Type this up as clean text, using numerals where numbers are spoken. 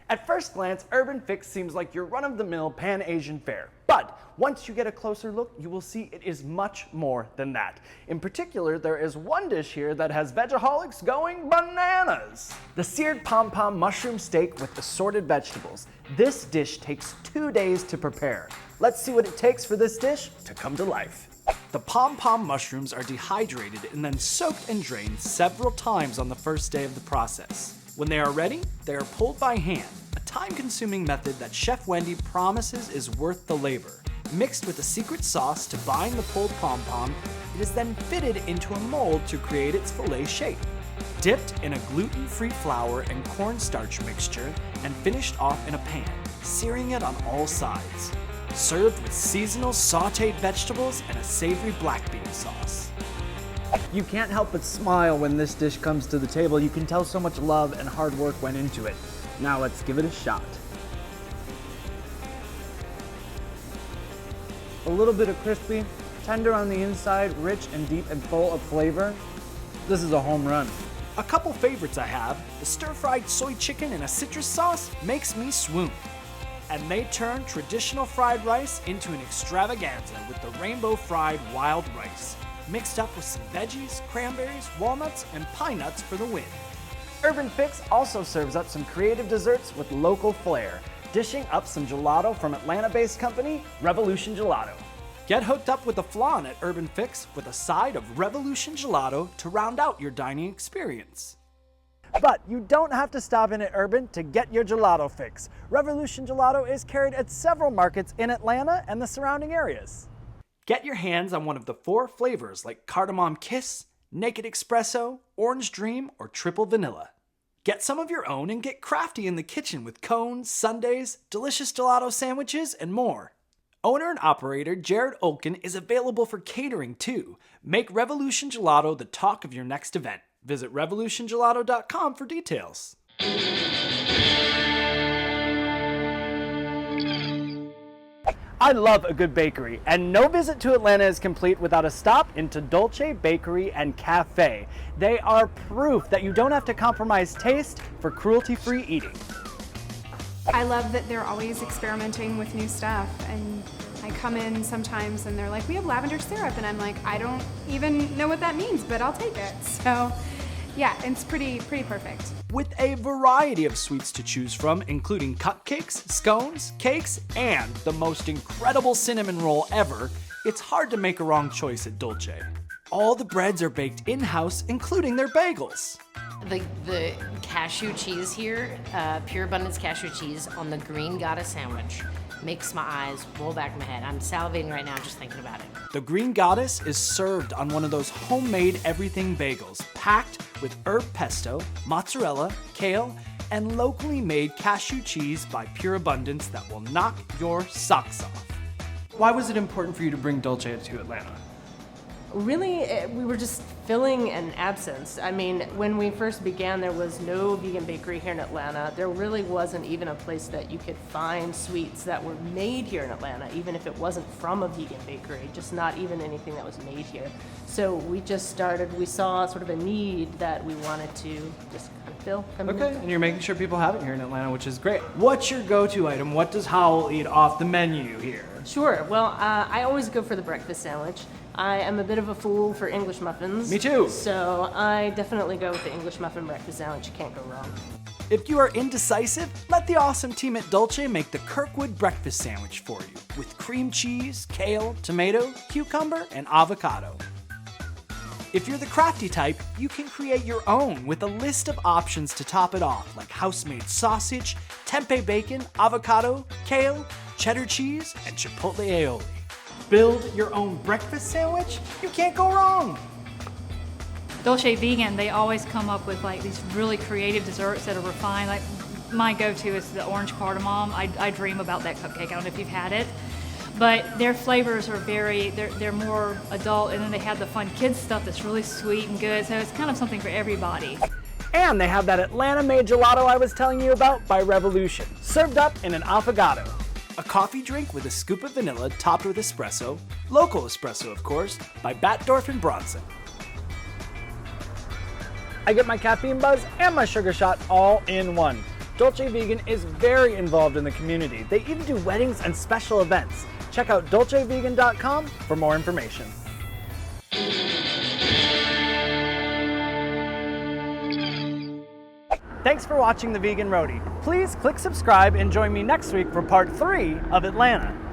At first glance, Herban Fix seems like your run-of-the-mill Pan-Asian fare. But once you get a closer look, you will see it is much more than that. In particular, there is one dish here that has vegaholics going bananas. The seared Pom Pom mushroom steak with assorted vegetables. This dish takes 2 days to prepare. Let's see what it takes for this dish to come to life. The Pom Pom mushrooms are dehydrated and then soaked and drained several times on the first day of the process. When they are ready, they are pulled by hand, a time-consuming method that Chef Wendy promises is worth the labor. Mixed with a secret sauce to bind the pulled Pom Pom, it is then fitted into a mold to create its fillet shape. Dipped in a gluten-free flour and cornstarch mixture and finished off in a pan, searing it on all sides. Served with seasonal sautéed vegetables and a savory black bean sauce. You can't help but smile when this dish comes to the table. You can tell so much love and hard work went into it. Now let's give it a shot. A little bit of crispy, tender on the inside, rich and deep and full of flavor. This is a home run. A couple favorites I have, the stir-fried soy chicken in a citrus sauce makes me swoon. And they turn traditional fried rice into an extravaganza with the rainbow fried wild rice, mixed up with some veggies, cranberries, walnuts, and pine nuts for the win. Herban Fix also serves up some creative desserts with local flair, dishing up some gelato from Atlanta-based company Revolution Gelato. Get hooked up with a flan at Herban Fix with a side of Revolution Gelato to round out your dining experience. But you don't have to stop in at Herban to get your gelato fix. Revolution Gelato is carried at several markets in Atlanta and the surrounding areas. Get your hands on one of the 4 flavors like Cardamom Kiss, Naked Espresso, Orange Dream, or Triple Vanilla. Get some of your own and get crafty in the kitchen with cones, sundaes, delicious gelato sandwiches, and more. Owner and operator Jared Olkin is available for catering too. Make Revolution Gelato the talk of your next event. Visit revolutiongelato.com for details. I love a good bakery, and no visit to Atlanta is complete without a stop into Dulce Bakery and Cafe. They are proof that you don't have to compromise taste for cruelty-free eating. I love that they're always experimenting with new stuff, and I come in sometimes and they're like, we have lavender syrup, and I'm like, I don't even know what that means, but I'll take it. So yeah, it's pretty perfect. With a variety of sweets to choose from, including cupcakes, scones, cakes, and the most incredible cinnamon roll ever, it's hard to make a wrong choice at Dulce. All the breads are baked in-house, including their bagels. The cashew cheese here, Pure Abundance cashew cheese on the green goddess sandwich, makes my eyes roll back in my head. I'm salivating right now just thinking about it. The Green Goddess is served on one of those homemade everything bagels, packed with herb pesto, mozzarella, kale, and locally made cashew cheese by Pure Abundance that will knock your socks off. Why was it important for you to bring Dulce to Atlanta? Really, we were just filling an absence. I mean, when we first began, there was no vegan bakery here in Atlanta. There really wasn't even a place that you could find sweets that were made here in Atlanta, even if it wasn't from a vegan bakery, just not even anything that was made here. So we just started, we saw sort of a need that we wanted to just kind of fill. Okay, and you're making sure people have it here in Atlanta, which is great. What's your go-to item? What does Howell eat off the menu here? Sure, well, I always go for the breakfast sandwich. I am a bit of a fool for English muffins. Me too. So I definitely go with the English muffin breakfast sandwich. You can't go wrong. If you are indecisive, let the awesome team at Dulce make the Kirkwood breakfast sandwich for you with cream cheese, kale, tomato, cucumber, and avocado. If you're the crafty type, you can create your own with a list of options to top it off, like house-made sausage, tempeh bacon, avocado, kale, cheddar cheese, and chipotle aioli. Build your own breakfast sandwich? You can't go wrong! Dulce Vegan, they always come up with like these really creative desserts that are refined. Like my go-to is the orange cardamom. I dream about that cupcake. I don't know if you've had it. But their flavors are they're more adult, and then they have the fun kids stuff that's really sweet and good, so it's kind of something for everybody. And they have that Atlanta-made gelato I was telling you about by Revolution, served up in an affogato. A coffee drink with a scoop of vanilla topped with espresso, local espresso of course, by Batdorf and Bronson. I get my caffeine buzz and my sugar shot all in one. Dulce Vegan is very involved in the community. They even do weddings and special events. Check out dulcevegan.com for more information. Thanks for watching The Vegan Roadie. Please click subscribe and join me next week for part 3 of Atlanta.